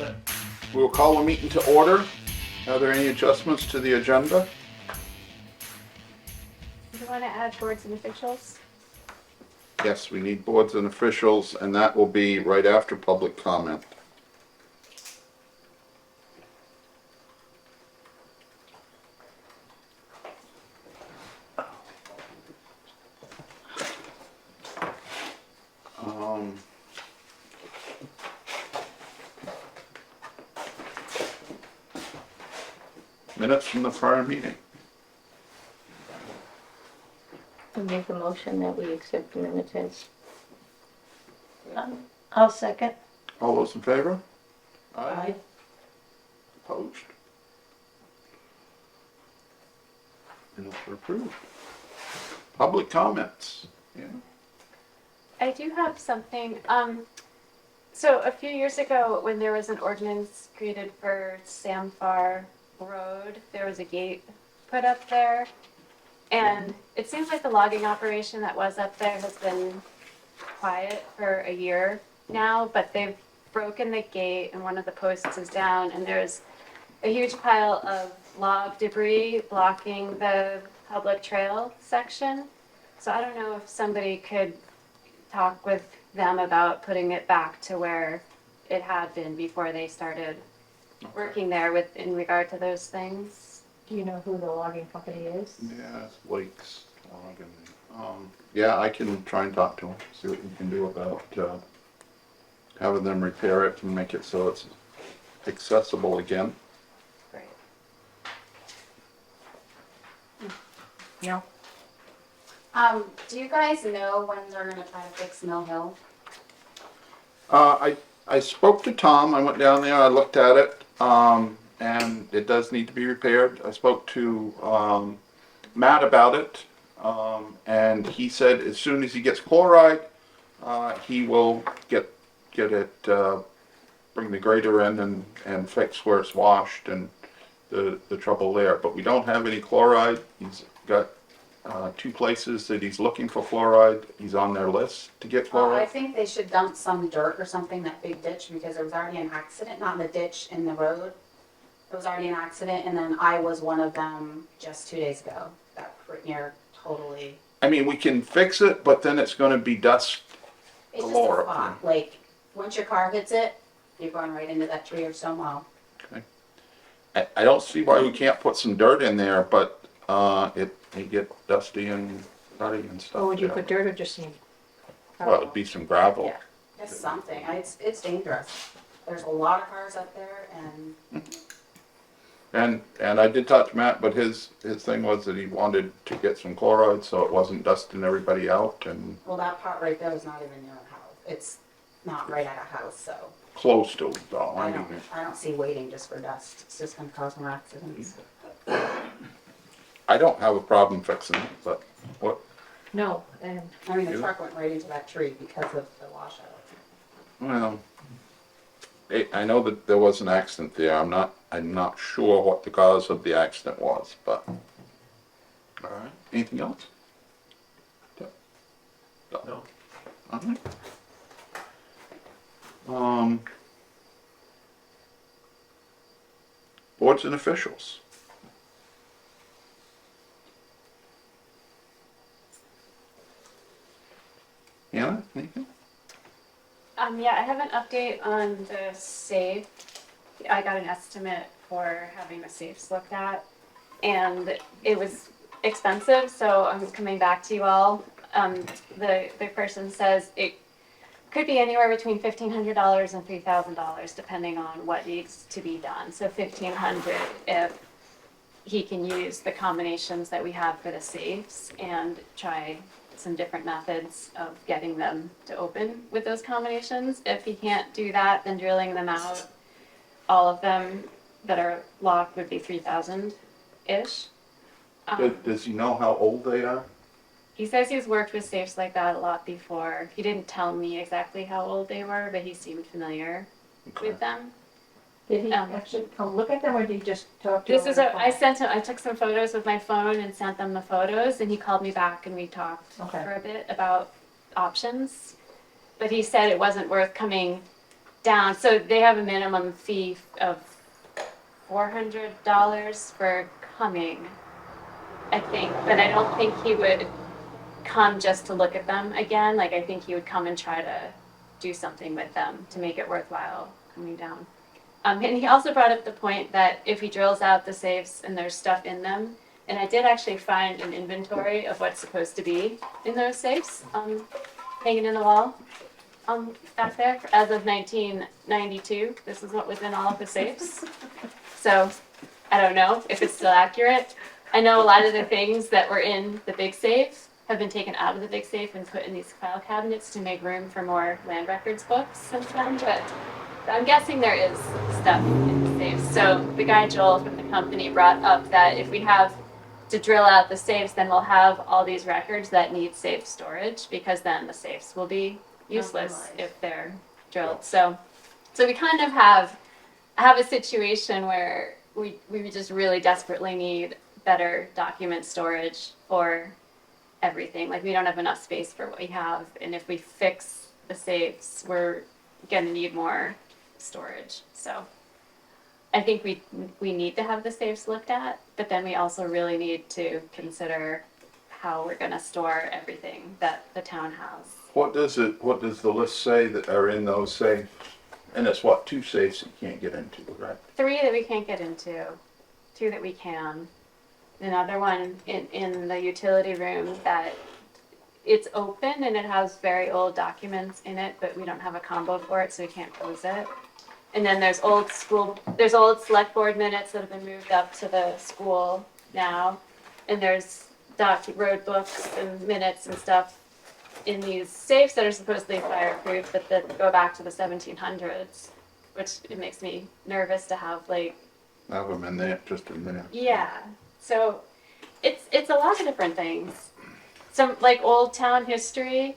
Okay. We'll call the meeting to order. Are there any adjustments to the agenda? Do you want to add boards and officials? Yes, we need boards and officials, and that will be right after public comment. Um, Minutes from the prior meeting. I make a motion that we accept the minutes as. I'll second. All those in favor? Aye. Opposed? Minutes are approved. Public comments. Yeah. I do have something. So a few years ago, when there was an ordinance created for Samfar Road, there was a gate put up there. And it seems like the logging operation that was up there has been quiet for a year now, but they've broken the gate and one of the posts is down and there's a huge pile of log debris blocking the public trail section. So I don't know if somebody could talk with them about putting it back to where it had been before they started working there with in regard to those things. Do you know who the logging company is? Yeah, it's Blake's. Yeah, I can try and talk to him, see what we can do about having them repair it and make it so it's accessible again. Great. No. Do you guys know when they're gonna try to fix Mill Hill? I spoke to Tom. I went down there. I looked at it, and it does need to be repaired. I spoke to Matt about it, and he said as soon as he gets chloride, he will get it, bring the grader in and fix where it's washed and the trouble there. But we don't have any chloride. He's got 2 places that he's looking for chloride. He's on their list to get I chloride. think they should dump some dirt or something, that big ditch, because there was already an accident, not in the ditch, in the road. There was already an accident, and then I was one of them just 2 days ago. That near totally, I mean, we can fix it, but then it's gonna be dust. it's just Galore a up spot, like, once your car hits it, you're going right into that tree or stone wall. I don't see why we can't put some dirt in there, but it get dusty and muddy and stuff. Or would you there. put dirt or just some? Well, it'd be some gravel. Yeah, just something, it's dangerous. There's a lot of cars up there, and And I did talk to Matt, but his thing was that he wanted to get some chloride so it wasn't dusting everybody out and well, that part right there is not even near a house. It's not right at a house, so. close to it though. I don't see waiting just for dust. It's just gonna cause more accidents. I don't have a problem fixing it, but what, No, and I mean, the Yeah. truck went right into that tree because of the washout. well, I know that there was an accident there. I'm not sure what the cause of the accident was, but. All right, anything else? No. All right. Boards and officials. Hannah, anything? Yeah, I have an update on the safe. I got an estimate for having the safes looked at, and it was expensive, so I'm coming back to you all. The person says it could be anywhere between $1,500 and $3,000, depending on what needs to be done. So $1,500 if he can use the combinations that we have for the safes and try some different methods of getting them to open with those combinations. If he can't do that, then drilling them out, all of them that are locked would be 3,000-ish. Does he know how old they are? He says he's worked with safes like that a lot before. He didn't tell me exactly how old they were, but he seemed familiar with them. did he actually come look at them or did he just talk to This them? is I took some photos with my phone and sent them the photos, and he called me back and we talked Okay. for a bit about options. But he said it wasn't worth coming down. So they have a minimum fee of $400 for coming, I think. But I don't think he would come just to look at them again. Like, I think he would come and try to do something with them to make it worthwhile coming down. And he also brought up the point that if he drills out the safes and there's stuff in them, and I did actually find an inventory of what's supposed to be in those safes, hanging in the wall, back there, as of 1992. This is what was in all of the safes. So, I don't know if it's still accurate. I know a lot of the things that were in the big safe have been taken out of the big safe and put in these file cabinets to make room for more land records books since then, but I'm guessing there is stuff in the safes. So the guy Joel from the company brought up that if we have to drill out the safes, then we'll have all these records that need safe storage, because then the safes will be useless if they're drilled. So we kind of have a situation where we just really desperately need better document storage for everything. Like, we don't have enough space for what we have, and if we fix the safes, we're gonna need more storage. So I think we need to have the safes looked at, but then we also really need to consider how we're gonna store everything that the town has. What does the list say that are in those safes? And it's what, 2 safes you can't get into, right? 3 that we can't get into, 2 that we can. Another one in the utility room that it's open and it has very old documents in it, but we don't have a combo for it, so we can't close it. And then there's old select board minutes that have been moved up to the school now. And there's road books and minutes and stuff in these safes that are supposedly fireproof, but that go back to the 1700s, which it makes me nervous to have, like. Have them in there, just in there. Yeah. So it's a lot of different things. Some, like, old town history,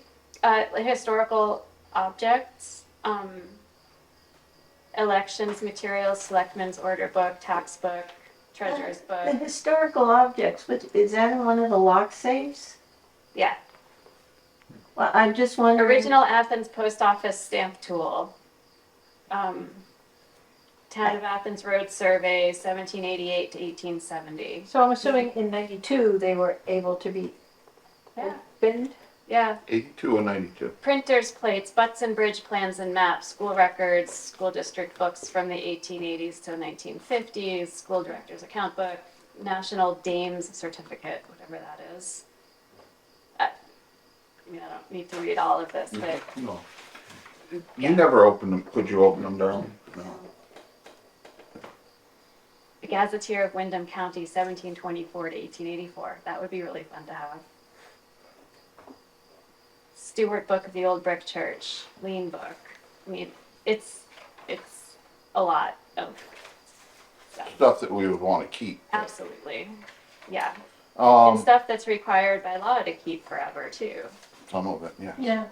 historical objects, elections materials, selectmen's order book, tax book, treasurer's The book. historical objects, is that in one of the lock safes? Yeah. Well, I'm just wondering. Original Athens post office stamp tool. Town of Athens road survey, 1788 to 1870. So I'm assuming in 92 they were able to be Yeah. opened? Yeah. 82 or 92. Printers, plates, butts and bridge plans and maps, school records, school district books from the 1880s to 1950s, school director's account book, National Dames Certificate, whatever that is. I mean, I don't need to read all of this, but No. You never opened them. Could you open them, Darrell? No. the Gazetteer of Windham County, 1724 to 1884. That would be really fun to have. Stewart Book of the Old Brick Church, Lean Book. I mean, it's a lot of stuff. Stuff that we would want to keep. Absolutely. Yeah. And Um, stuff that's required by law to keep forever, too. some of it, yeah. Yeah.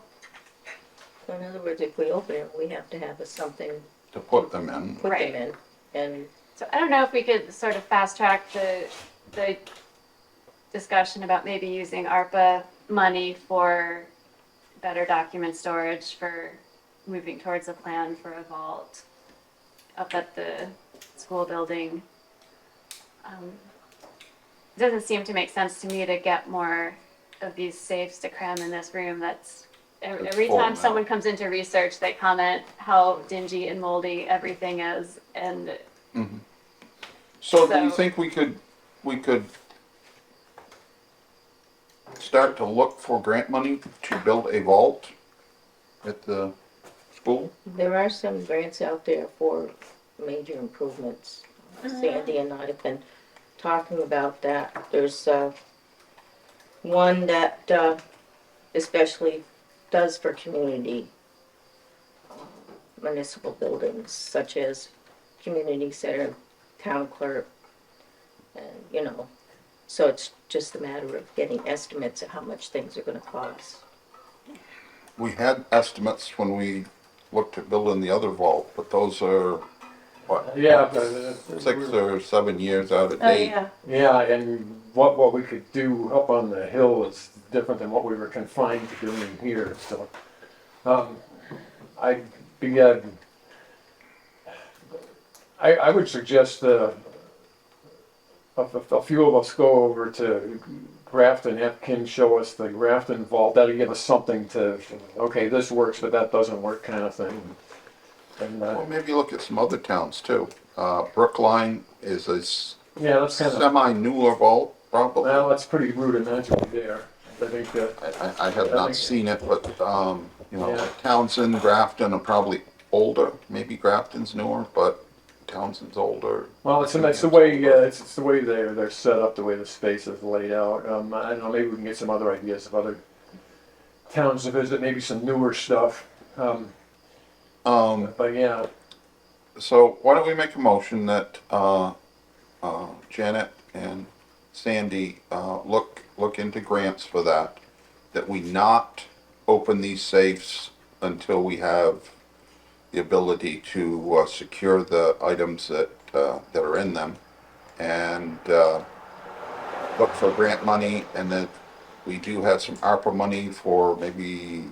So in other words, if we open it, we have to have something To put them in. put Right. them in. And So I don't know if we could sort of fast track the discussion about maybe using ARPA money for better document storage, for moving towards a plan for a vault up at the school building. It doesn't seem to make sense to me to get more of these safes to cram in this room. That's every full time now. someone comes into research, they comment how dingy and moldy everything is, and So do you So- think we could start to look for grant money to build a vault at the school? there are some grants out there for major improvements. Sandy and I have been talking about that. There's one that especially does for community municipal buildings, such as community center, town clerk, and so it's just a matter of getting estimates of how much things are gonna cost. We had estimates when we looked at building the other vault, but those are, what, Yeah, 6 or 7 years out of Oh, date? yeah. yeah, and what we could do up on the hill is different than what we were confined to doing here, so. I'd be I would suggest a few of us go over to Grafton, have Kim show us the Grafton vault. That'll give us something to, okay, this works, but that doesn't work kind of thing. And, Well, maybe look at some other towns too. Brookline is a yeah, that's kind of, semi-newer vault, probably. well, that's pretty rudimentary there. I think that, I have I not think- seen it, but, you know, Yeah. Townsend, Grafton are probably older. Maybe Grafton's newer, but Townsend's older. well, it's the way, it's the way they're set up, the way the space is laid out. I don't know, maybe we can get some other ideas of other towns to visit, maybe some newer stuff. But yeah, So why don't we make a motion that, Janet and Sandy, look into grants for that we not open these safes until we have the ability to, secure the items that are in them, and, look for grant money, and then we do have some ARPA money for maybe,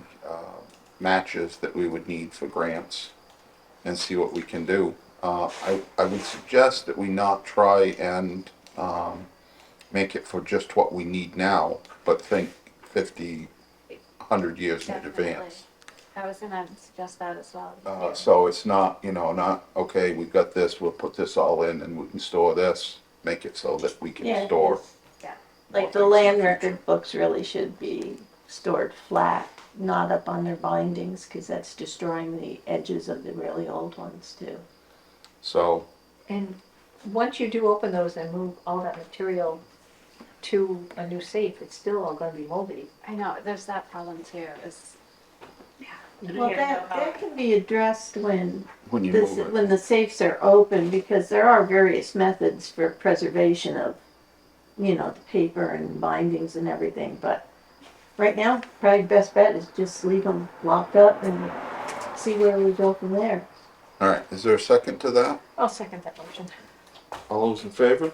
matches that we would need for grants, and see what we can do. I would suggest that we not try and, make it for just what we need now, but think 50, 100 years in Definitely. advance. I was gonna suggest that as well. So it's not, you know, not, okay, we've got this, we'll put this all in and we can store this, make it so that we can Yeah, store. Yeah. Like the land record books really should be stored flat, not up on their bindings, because that's destroying the edges of the really old ones too. So, And once you do open those and move all that material to a new safe, it's still all gonna be moldy. I know, there's that problem too, is. Well, that can be addressed when when you this, move it. when the safes are open, because there are various methods for preservation of, you know, the paper and bindings and everything, but right now, probably best bet is just leave them locked up and see where we go from there. All right, is there a second to that? I'll second that motion. All those in favor?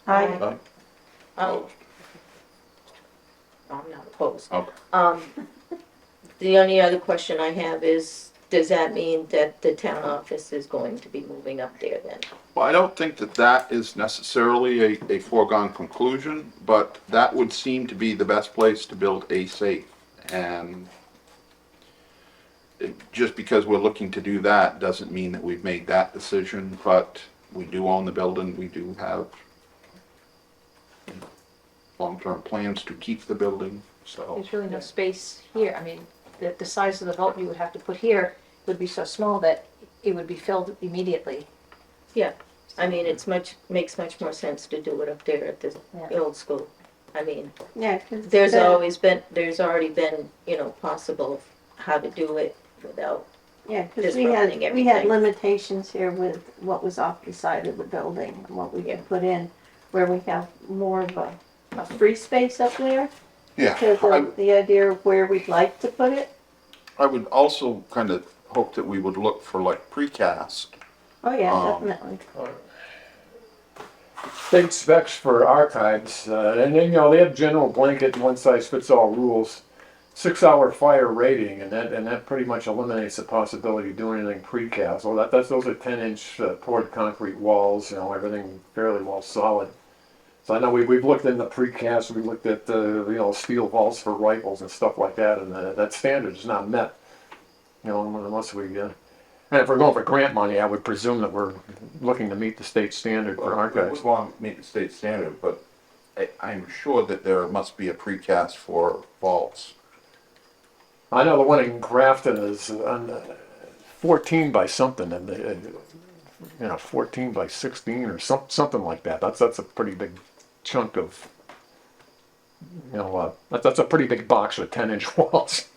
I, Aye. Opposed? I'm not opposed. Okay. The only other question I have is, does that mean that the town office is going to be moving up there then? Well, I don't think that that is necessarily a foregone conclusion, but that would seem to be the best place to build a safe. And just because we're looking to do that doesn't mean that we've made that decision, but we do own the building, we do have long-term plans to keep the building, so. There's really no space here. I mean, the size of the vault you would have to put here would be so small that it would be filled immediately. I mean, makes much more sense to do it up there at the Yeah. old school. I mean, yeah, 'cause there's the- already been, you know, possible how to do it without, Yeah, because we had disrupting everything. limitations here with what was off the side of the building and what we could put in, where we have more of a free space up there. Yeah, Because of the idea of where we'd like to put it. I would also kind of hope that we would look for like precast. Oh, yeah, Um, definitely. state specs for archives, and then, you know, they have general blanket, one-size-fits-all rules. 6-hour fire rating, and that pretty much eliminates the possibility of doing anything precast. Well, those are 10-inch poured concrete walls, you know, everything fairly well solid. So I know we've looked into precast, we looked at, you know, steel vaults for rifles and stuff like that, and that standard is not met. You know, unless we, and if we're going for grant money, I would presume that we're looking to meet the state standard for We archives. would want to meet the state standard, but I'm sure that there must be a precast for vaults. I know the one in Grafton is 14 by something, and you know, 14 by 16 or something like that. That's a pretty big chunk of, you know, that's a pretty big box with 10-inch walls.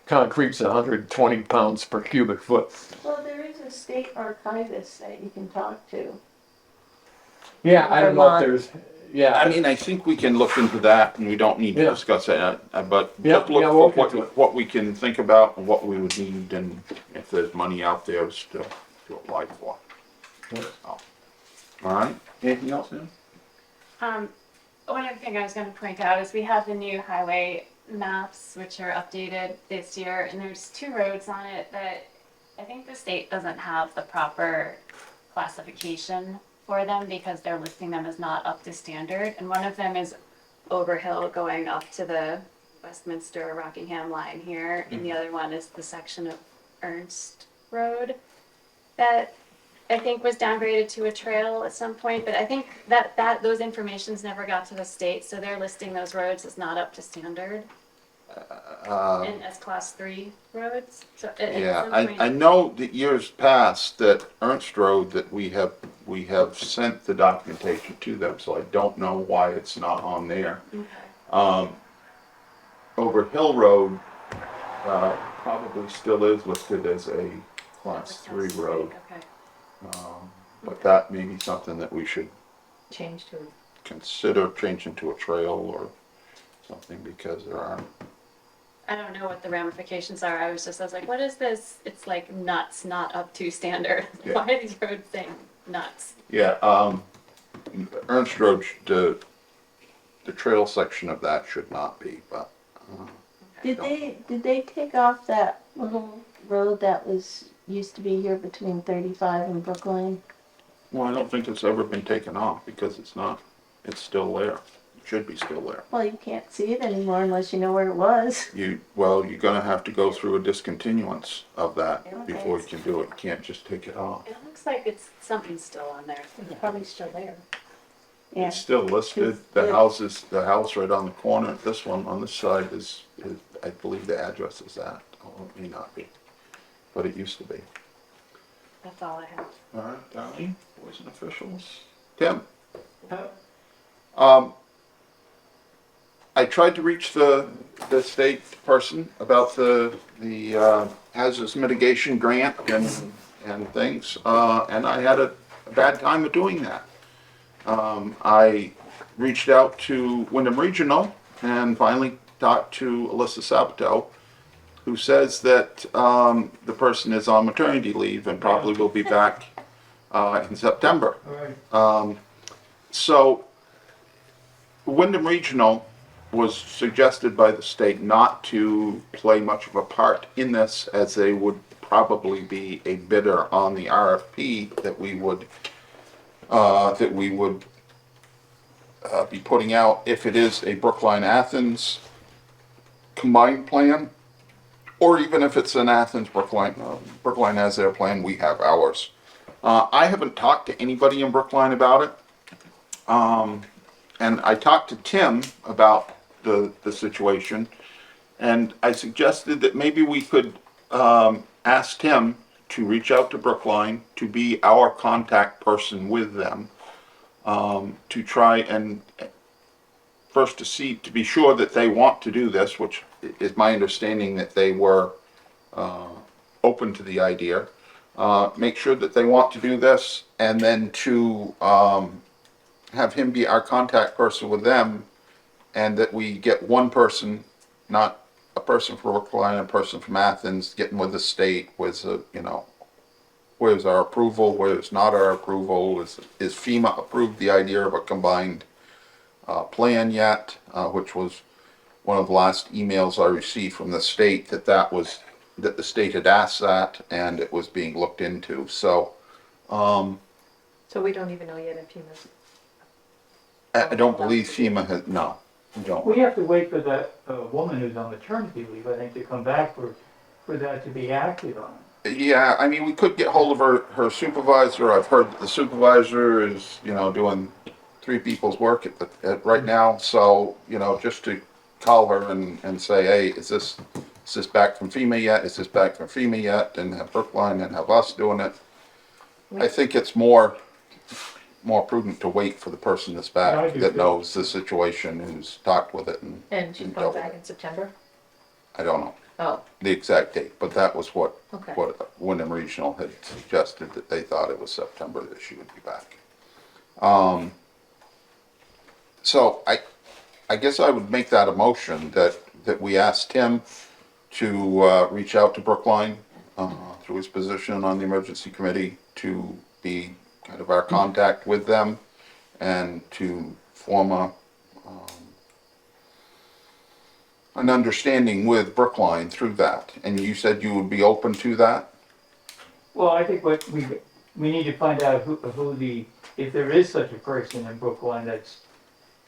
Concrete's 120 pounds per cubic foot. Well, there is a state archivist that you can talk to. Yeah, I don't know if Vermont. there's, yeah, I mean, I think we can look into that, and we don't need to Yeah. discuss that, but Yeah, just look yeah, we'll for look into it. what we can think about and what we would need, and if there's money out there still to apply for. Yeah. So, all right, anything else, man? One other thing I was gonna point out is we have the new highway maps, which are updated this year, and there's 2 roads on it that I think the state doesn't have the proper classification for them because they're listing them as not up to standard. And one of them is Overhill going up to the Westminster Rockingham line here, and the other one is the section of Ernst Road that I think was downgraded to a trail at some point, but I think that those informations never got to the state, so they're listing those roads as not up to standard and as class 3 roads. So at Yeah, some point, I know that years past that Ernst Road that we have sent the documentation to them, so I don't know why it's not on there. okay. Over Hill Road, probably still is listed as a class 3 road. Okay. But that may be something that we should Change to, consider changing to a trail or something because there are. I don't know what the ramifications are. I was like, what is this? It's like nuts, not up to standard. Yeah. Why are these roads saying nuts? Yeah, Ernst Road, the trail section of that should not be, but. Did they take off that little road that used to be here between 35 and Brookline? Well, I don't think it's ever been taken off because it's not, it's still there. It should be still there. Well, you can't see it anymore unless you know where it was. You're gonna have to go through a discontinuance of that before you can do it. You can't just take it off. It looks like it's something's still on there. it's probably still there. Yeah. It's still listed. The house right on the corner, this one on this side is, I believe the address is that. Oh, it may not be, but it used to be. That's all I have. All right, Darlene, boys and officials. Tim? I tried to reach the state person about the hazardous mitigation grant and things, and I had a bad time of doing that. I reached out to Wyndham Regional and finally talked to Alyssa Sabato, who says that the person is on maternity leave and probably will be back in September. So Wyndham Regional was suggested by the state not to play much of a part in this, as they would probably be a bidder on the RFP that we would be putting out if it is a Brookline-Athens combined plan, or even if it's an Athens-Brookline. Brookline has their plan, we have ours. I haven't talked to anybody in Brookline about it. And I talked to Tim about the situation, and I suggested that maybe we could ask Tim to reach out to Brookline to be our contact person with them, to try and first to be sure that they want to do this, which is my understanding that they were open to the idea. Make sure that they want to do this, and then to have him be our contact person with them, and that we get one person, not a person from Brookline, a person from Athens, getting with the state, where's our approval, where's not our approval, is FEMA approved the idea of a combined plan yet, which was one of the last emails I received from the state, that the state had asked that, and it was being looked into, so. So we don't even know yet if FEMA's. I don't believe FEMA has, no, we don't. We have to wait for that woman who's on maternity leave, I think, to come back for that to be acted on. Yeah, I mean, we could get hold of her supervisor. I've heard that the supervisor is, doing 3 people's work at right now. So, just to call her and say, hey, is this back from FEMA yet? Is this back from FEMA yet? And have Brookline and have us doing it. I think it's more prudent to wait for the person that's I back do that too. knows the situation, who's talked with it And she's and going dealt with back it. in September? I don't know Oh, the exact date, but that was what okay. Wyndham Regional had suggested, that they thought it was September that she would be back. So I guess I would make that a motion that we asked him to reach out to Brookline through his position on the emergency committee to be kind of our contact with them, and to form an understanding with Brookline through that. And you said you would be open to that? Well, I think we need to find out who if there is such a person in Brookline that's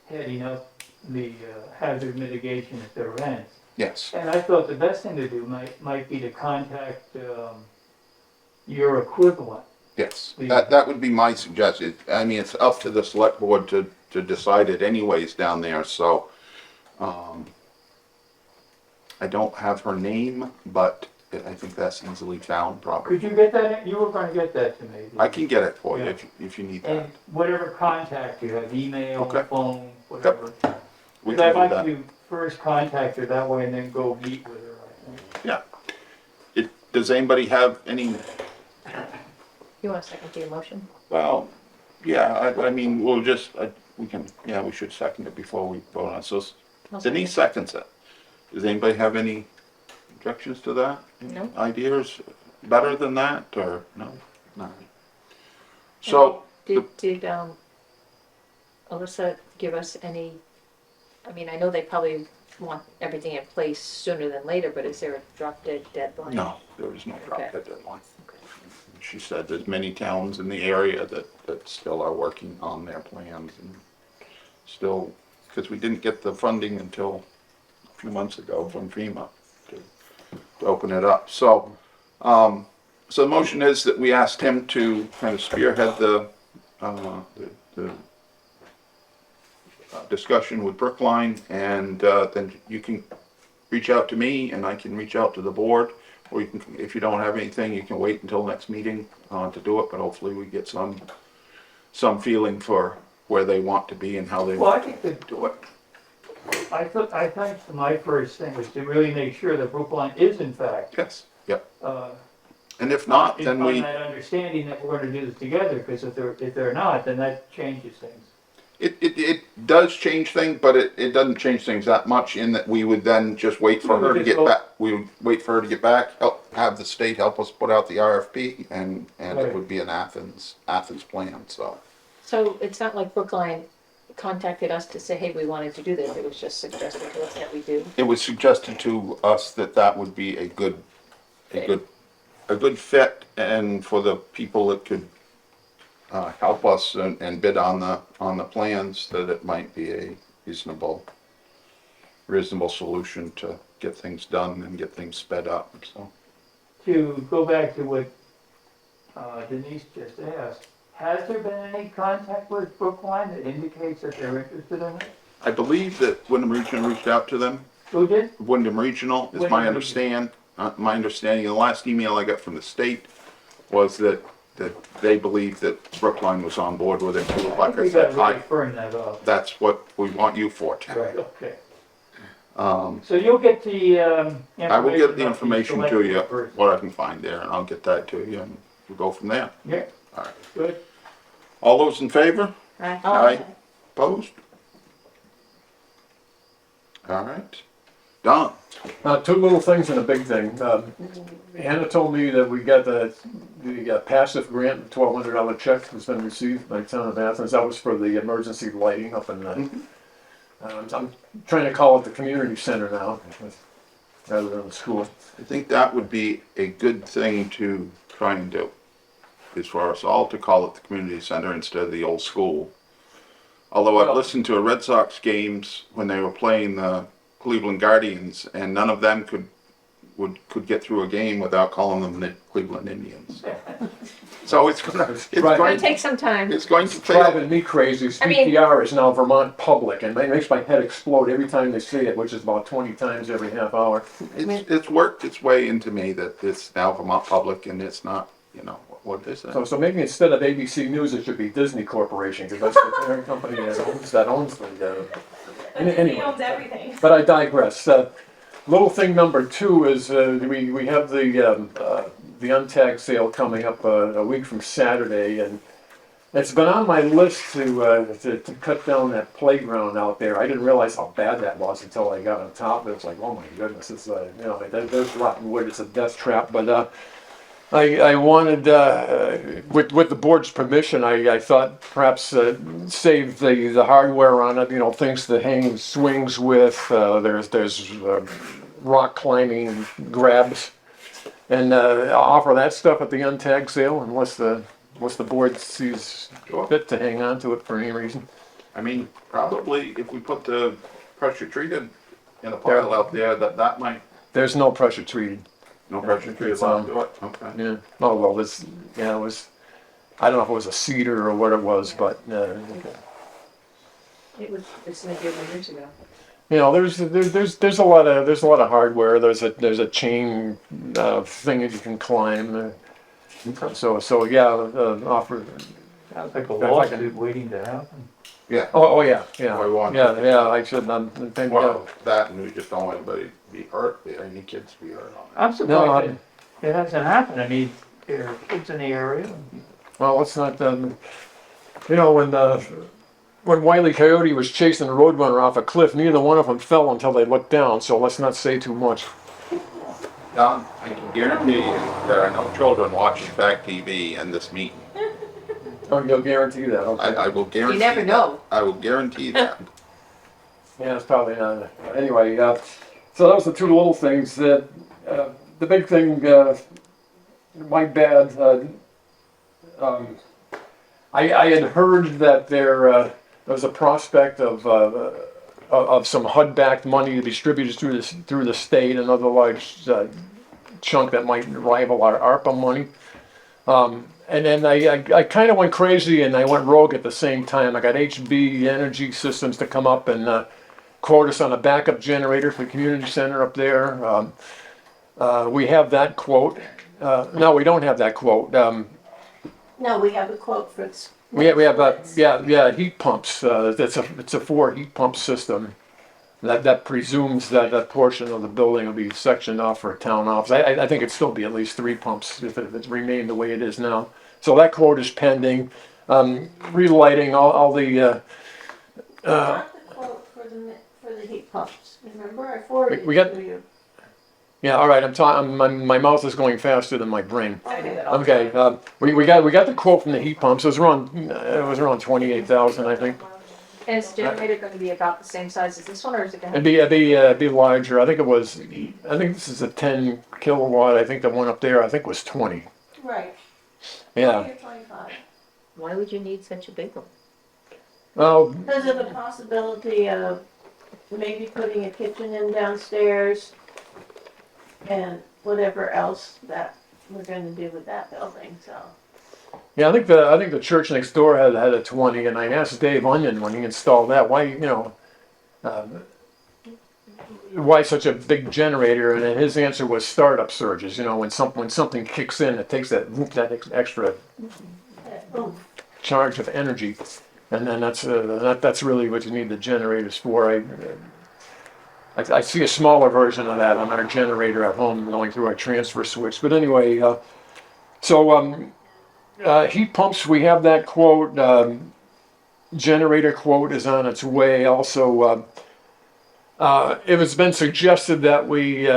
heading up the hazard mitigation at their end. Yes, And I thought the best thing to do might be to contact your equivalent. yes. That would be my suggestion. I mean, it's up to the select board to decide it anyways down there, so, I don't have her name, but I think that's easily found probably. Could you get that? You were going to get that to me. I can get it for you Yeah. if you need And that. whatever contact you have, email, Okay. phone, whatever. We But I'd can like do that. to first contact her that way and then go meet with her, I think. Does anybody have any, You want a second to your motion? well, yeah, I mean, we'll just, we should second it before we vote on it. So I'll second. Denise seconds it. Does anybody have any objections to that? Any No. Ideas better than that, or no? No. So, Did Alyssa give us any, I mean, I know they probably want everything in place sooner than later, but is there a drop dead deadline? no, there is no drop Okay. dead deadline. Okay. She said there's many towns in the area that still are working on their plans and still, because we didn't get the funding until a few months ago from FEMA to open it up. So, so the motion is that we asked him to kind of spearhead the discussion with Brookline, and then you can reach out to me and I can reach out to the board. Or you can, if you don't have anything, you can wait until next meeting to do it, but hopefully we get some feeling for where they want to be and how they Well, I want think to that, do it. I think my first thing was to really make sure that Brookline is in fact, Yes, yep. uh, And if not, then on we, that understanding that we're gonna do this together, because if they're not, then that changes things. it does change things, but it doesn't change things that much in that we would then just wait for her to get back. We would wait for her to get back, have the state help us put out the RFP, and it Right. would be an Athens plan, so. So it's not like Brookline contacted us to say, hey, we wanted to do this, it was just suggested to us that we do? It was suggested to us that would be a good fit, and for the people that could help us and bid on the plans, that it might be a reasonable solution to get things done and get things sped up, so. To go back to what Denise just asked, has there been any contact with Brookline that indicates that they're interested in it? I believe that Wyndham Regional reached out to them. Who did? Wyndham Regional is Wyndham my understanding. The last email I got from the state was that they believe that Brookline was on board with it. I Like think I we said, gotta really firm that up. that's what we want you for, Tim. Right, okay. Um, So you'll get the I will get the about information select to you, board person. what I can find there, and I'll get that to you, and we'll go from there. Yeah. All right. Good. All those in favor? Aye. Aye. Opposed? All right. Don? Two little things and a big thing. Hannah told me that we got the passive grant, $1,200 check has been received by the town of Athens. That was for the emergency lighting up in the, I'm trying to call it the community center now, rather than the school. I think that would be a good thing to try and do, is for us all to call it the community center instead of the old school. Although I've Well- listened to Red Sox games when they were playing the Cleveland Guardians, and none of them could get through a game without calling them the Cleveland Indians. So it's Right. It'll going take some time. to fail. Driving me crazy. I mean- CPR is now Vermont Public, and it makes my head explode every time they say it, which is about 20 times every half hour. It's worked its way into me that it's now Vermont Public, and it's not, what is it? So maybe instead of ABC News, it should be Disney Corporation, because that's the parent company that owns the, anyway. owns everything. But I digress. Little thing number two is we have the untagged sale coming up a week from Saturday, and it's been on my list to cut down that playground out there. I didn't realize how bad that was until I got on top. It was like, oh my goodness, it's there's rotten wood. It's a death trap. But I wanted, with the board's permission, I thought perhaps save the hardware on it, things to hang swings with, there's rock climbing grabs, and offer that stuff at the untag sale unless the unless the board sees Sure. fit to hang on to it for any reason. I mean, probably if we put the pressure treated in a pile out there, that might, There's no pressure treated. no pressure treated It's, allowed to do it, okay. Yeah. Oh, well, this, yeah, it was, I don't know if it was a cedar or what it was, but, It was, it's maybe years ago. you know, there's a lot of hardware. There's a chain thing that you can climb. So yeah, offer. Sounds like a If I can- lawsuit waiting to happen. Yeah, Oh yeah, yeah, I want yeah, to- yeah. I should. Think, well, that and we just don't want anybody to be hurt, any kids to be hurt on I'm No, surprised it hasn't happened. I mean, there are kids in the area. well, let's not. You know, when Wile E. Coyote was chasing the Roadrunner off a cliff, neither one of them fell until they looked down. So let's not say too much. it. Don, I can guarantee you, there are no children watching Fact TV and this meeting. Oh, you'll guarantee that. Okay. I will guarantee. You never that. know. I will guarantee that. Yeah, it's probably not. Anyway, so that was the two little things. The big thing, my bad. I had heard that there was a prospect of some HUD-backed money distributed through the state, another large chunk that might rival our ARPA money. And then I kind of went crazy and I went rogue at the same time. I got HB Energy Systems to come up and quote us on a backup generator for the community center up there. We have that quote. No, we don't have that quote. No, we have a quote for. We have heat pumps. It's a 4 heat pump system. That presumes that portion of the building will be sectioned off for a town office. I think it'd still be at least 3 pumps if it remained the way it is now. So that quote is pending. Relighting all the. Not the quote for the heat pumps, remember, I forwarded We it got- to you. Yeah, all right. I'm talking. My mouth is going faster than my brain. I do that all the Okay, time. we got the quote from the heat pumps. It was around 28,000, I think. And is the generator going to be about the same size as this one, or is it going to? It'd be larger. I think this is a 10 kilowatt. I think the one up there, I think was 20. Right. Yeah. 20 or 25. Why would you need such a big one? Well, Because of the possibility of maybe putting a kitchen in downstairs and whatever else that we're gonna do with that building, so. yeah, I think the church next door had a 20, and I asked Dave Onion when he installed that, why such a big generator? And then his answer was startup surges. You know, when something kicks in, it takes that extra Boom. charge of energy, and then that's really what you need the generators for. I see a smaller version of that on our generator at home going through our transfer switch. But anyway, heat pumps, we have that quote. Generator quote is on its way. Also, it has been suggested that we,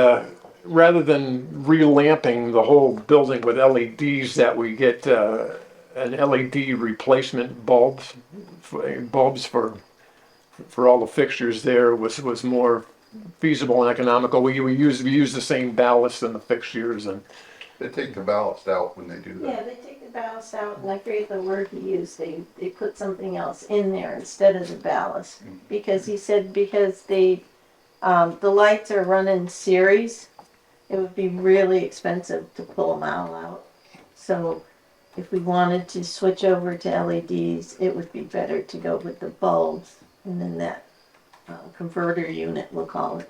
rather than relamping the whole building with LEDs, that we get an LED replacement bulbs for all the fixtures there was more feasible and economical. We use the same ballast in the fixtures, and They take the ballast out when they do Yeah, that. they take the ballast out, and I forget the word he used, they put something else in there instead of the ballast. Because he said, because the lights are running series, it would be really expensive to pull them all out. So if we wanted to switch over to LEDs, it would be better to go with the bulbs, and then that converter unit, we'll call it.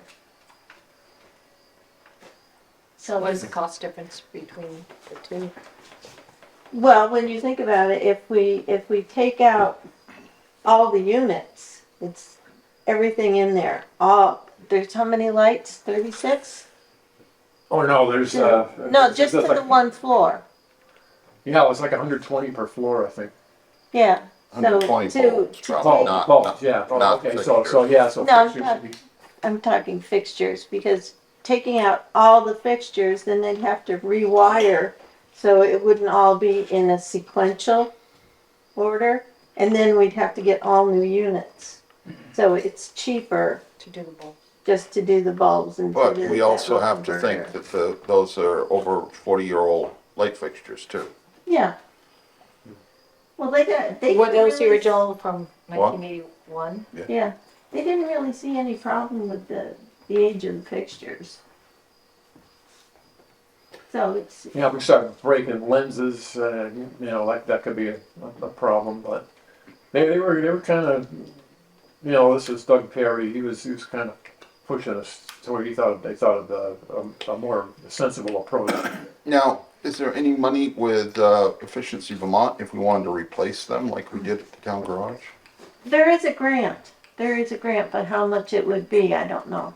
So What is the cost difference between the two? well, when you think about it, if we take out all the units, it's everything in there. There's how many lights? 36? oh no, there's No, just to the one floor. Yeah, it was like 120 per floor, I think. Yeah. So 120 bulbs, to probably take, not. Bulbs, yeah. not Okay, fixtures. so No, I'm fixtures not- should be- I'm talking fixtures, because taking out all the fixtures, then they'd have to rewire, so it wouldn't all be in a sequential order, and then we'd have to get all new units. So it's cheaper To do the bulb. just to do the bulbs and. But put in we that also little have to think converter. that those are over 40-year-old light fixtures too. Yeah, Well, they Were didn't those the really- original from What? 1981? Yeah, they didn't really see any problem with the age of the fixtures. So it's, Yeah, if we start breaking lenses, that could be a problem, but they were kind of, this is Doug Perry, he was kind of pushing us to where they thought of a more sensible approach. Now, is there any money with Efficiency Vermont if we wanted to replace them like we did at the town garage? there is a grant, but how much it would be, I don't know.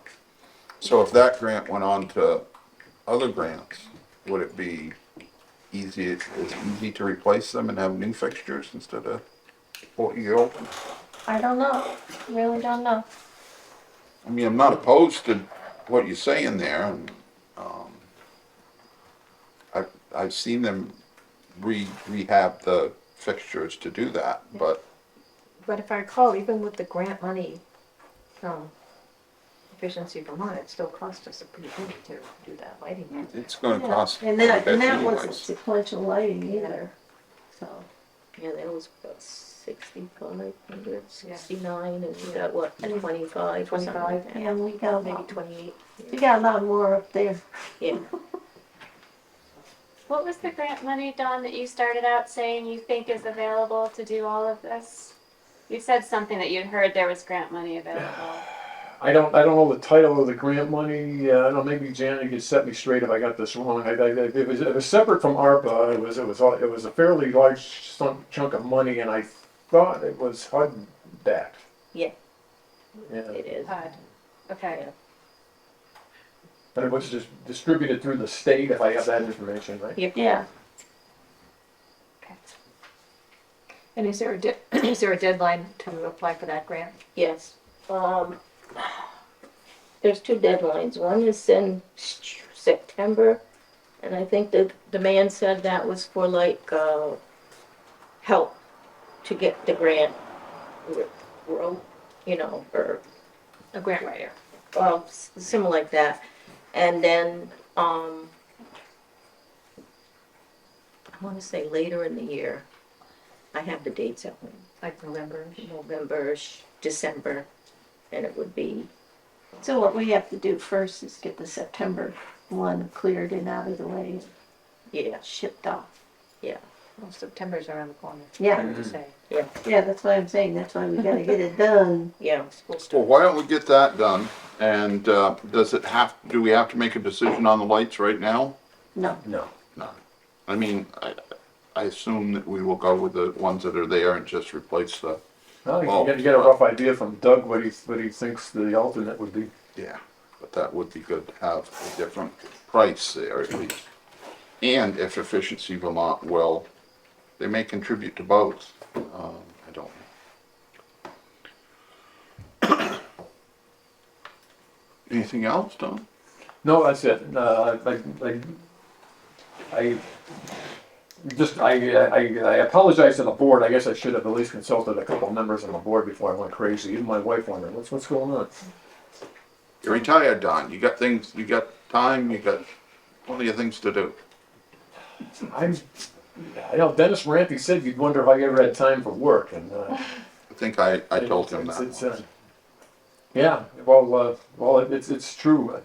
So if that grant went on to other grants, would it be as easy to replace them and have new fixtures instead of 40-year-old? I don't know, really don't know. I mean, I'm not opposed to what you're saying there, and I've seen them rehab the fixtures to do that, but But if I recall, even with the grant money from Efficiency Vermont, it still cost us a pretty penny to do that lighting. it's going to Yeah, cost. And quite a that, bit and that wasn't anyways. sequential lighting either, so. Yeah, that was about 6,500, 69, and we got what, 25 or something like that? Yeah, we got a Maybe lot, 28. we got a lot more up there. Yeah, What was the grant money, Dawn, that you started out saying you think is available to do all of this? You said something that you'd heard there was grant money available. I don't know the title of the grant money. I don't know. Maybe Janet could set me straight if I got this wrong. It was separate from ARPA. It was a fairly large chunk of money, and I thought it was HUD backed. Yeah. Yeah. it is. HUD. Okay. But it was just distributed through the state. If I have that information right. Yeah, And is there is there a deadline to apply for that grant? Yes. There's two deadlines. One is in September, and I think the man said that was for like help to get the grant wrote, or A grant writer. something like that. And then I want to say later in the year. I have the dates at home. Like November. November, December, and it would be, so what we have to do first is get the September one cleared and out of the way, yeah, shipped off. Well, September's around the corner. Yeah, Hard to say. yeah, that's what I'm saying, that's why we gotta get it done. yeah. School Well, starts. why don't we get that done? And do we have to make a decision on the lights right now? No, No. No. I mean, I assume that we will go with the ones that are there and just replace the, Well, Well, you get a rough idea from Doug what he thinks the alternate would be. yeah. But that would be good to have a different price there at least. And if Efficiency Vermont will, they may contribute to both. I don't know. Anything else, Tom? No, that's it. I apologize to the board. I guess I should have at least consulted a couple of members on the board before I went crazy. Even my wife wondered, what's going on? You're retired, Don. You got things, you got time, you got plenty of things to do. Dennis Rampy said you'd wonder if I ever had time for work, and I think I told him that. once. Yeah, well, it's true.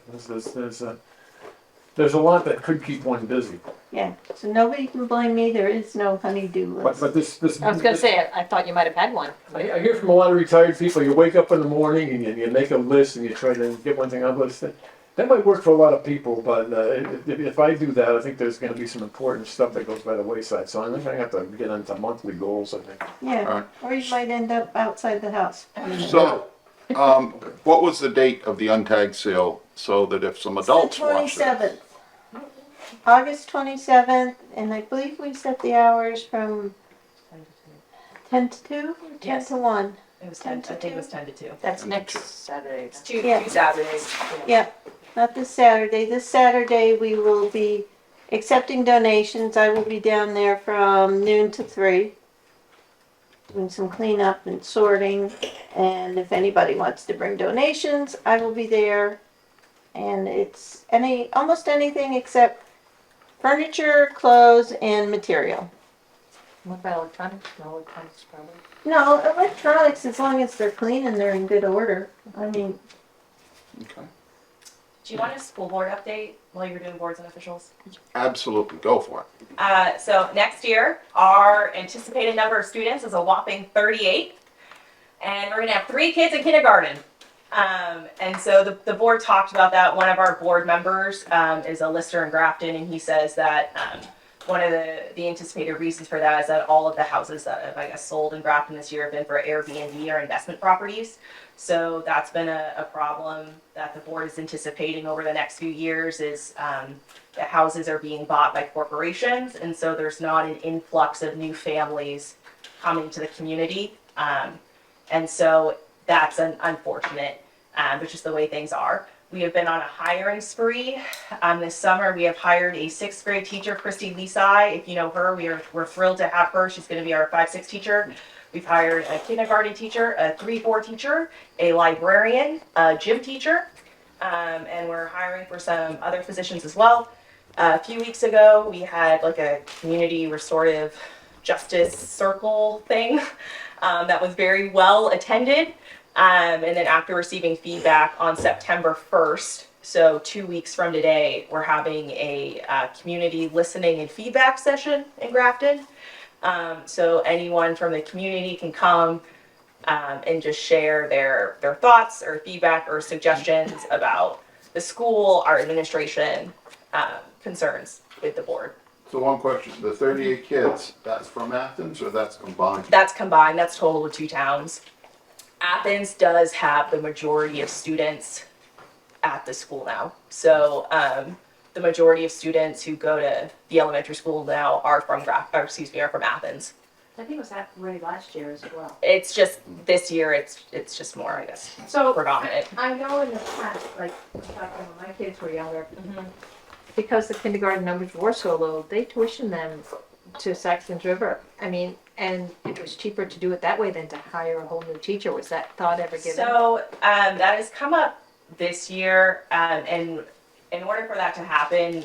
There's a lot that could keep one busy. yeah, so nobody can blame me, there is no honey-do list. But this. I was gonna say, I thought you might have had one. I hear from a lot of retired people, you wake up in the morning and you make a list and you try to get one thing on the list. That might work for a lot of people, but if I do that, I think there's gonna be some important stuff that goes by the wayside. So I think I have to get into monthly goals, I think. Yeah, Alright. or you might end up outside the house. So, what was the date of the untagged sale so that if some adults watch it? 27th. August 27th, and I believe we set the hours from 10 to 2 or 10 Yes. to 1. It was 10 10, to I think it 2. was 10 to 2. That's next Saturday. It's two, Yeah. 2 Saturdays. Yep, not this Saturday. This Saturday we will be accepting donations. I will be down there from noon to 3. Doing some cleanup and sorting. And if anybody wants to bring donations, I will be there. And it's almost anything except furniture, clothes, and material. What about electronics? No electronics probably. No, electronics, as long as they're clean and they're in good order. I mean, Okay. Do you want a school board update while you're doing boards and officials? Absolutely, go for it. So next year, our anticipated number of students is a whopping 38. And we're gonna have 3 kids in kindergarten. And so the board talked about that. One of our board members is a lister in Grafton, and he says that one of the anticipated reasons for that is that all of the houses that have, I guess, sold in Grafton this year have been for Airbnb or investment properties. So that's been a problem that the board is anticipating over the next few years is that houses are being bought by corporations, and so there's not an influx of new families coming to the community. And so that's unfortunate, but just the way things are. We have been on a hiring spree. This summer, we have hired a 6th grade teacher, Christy Lisai. If you know her, we're thrilled to have her. She's gonna be our 5-6 teacher. We've hired a kindergarten teacher, a 3-4 teacher, a librarian, a gym teacher, and we're hiring for some other positions as well. A few weeks ago, we had like a community restorative justice circle thing that was very well attended. And then after receiving feedback on September 1st, so 2 weeks from today, we're having a community listening and feedback session in Grafton. So anyone from the community can come and just share their thoughts or feedback or suggestions about the school, our administration, concerns with the board. So one question, the 38 kids, that's from Athens or that's combined? That's combined, that's total of 2 towns. Athens does have the majority of students at the school now. So the majority of students who go to the elementary school now are from are from Athens. I think it was that way last year as well. It's just this year it's just more, I guess, So predominant. I know in the past, like talking when my kids were younger, because the kindergarten numbers were so low, they tuitioned them to Saxon's River. I mean, and it was cheaper to do it that way than to hire a whole new teacher. Was that thought ever given? So that has come up this year, and in order for that to happen,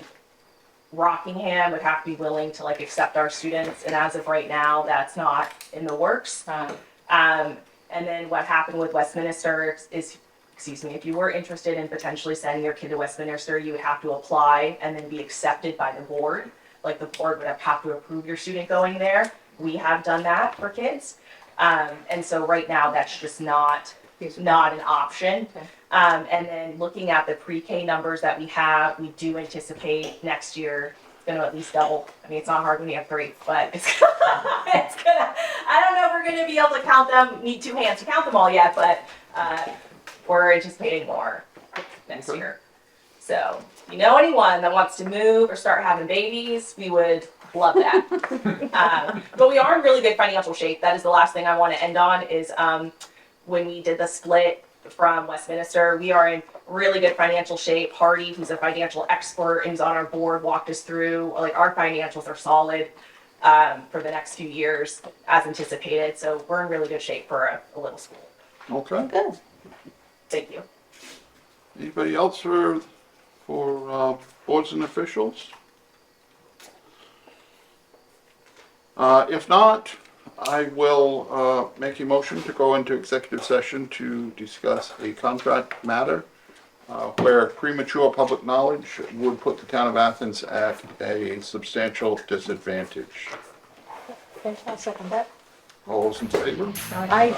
Rockingham would have to be willing to like accept our students, and as of right now, that's not in the works. And then what happened with Westminster is, excuse me, if you were interested in potentially sending your kid to Westminster, you would have to apply and then be accepted by the board. Like the board would have to approve your student going there. We have done that for kids. And so right now that's just not an option. Okay. And then looking at the pre-K numbers that we have, we do anticipate next year it's gonna at least double. I mean, it's not hard when you have 3, but it's gonna, I don't know if we're gonna be able to count them, need 2 hands to count them all yet, but we're anticipating more next year. So, if you know anyone that wants to move or start having babies, we would love that. But we are in really good financial shape. That is the last thing I want to end on is when we did the split from Westminster, we are in really good financial shape. Hardy, who's a financial expert and who's on our board, walked us through, like our financials are solid for the next few years as anticipated. So we're in really good shape for a little school. Okay. good. Thank you. Anybody else for boards and officials? If not, I will make a motion to go into executive session to discuss a contract matter where premature public knowledge would put the town of Athens at a substantial disadvantage. Okay, I'll second that. All those in favor? I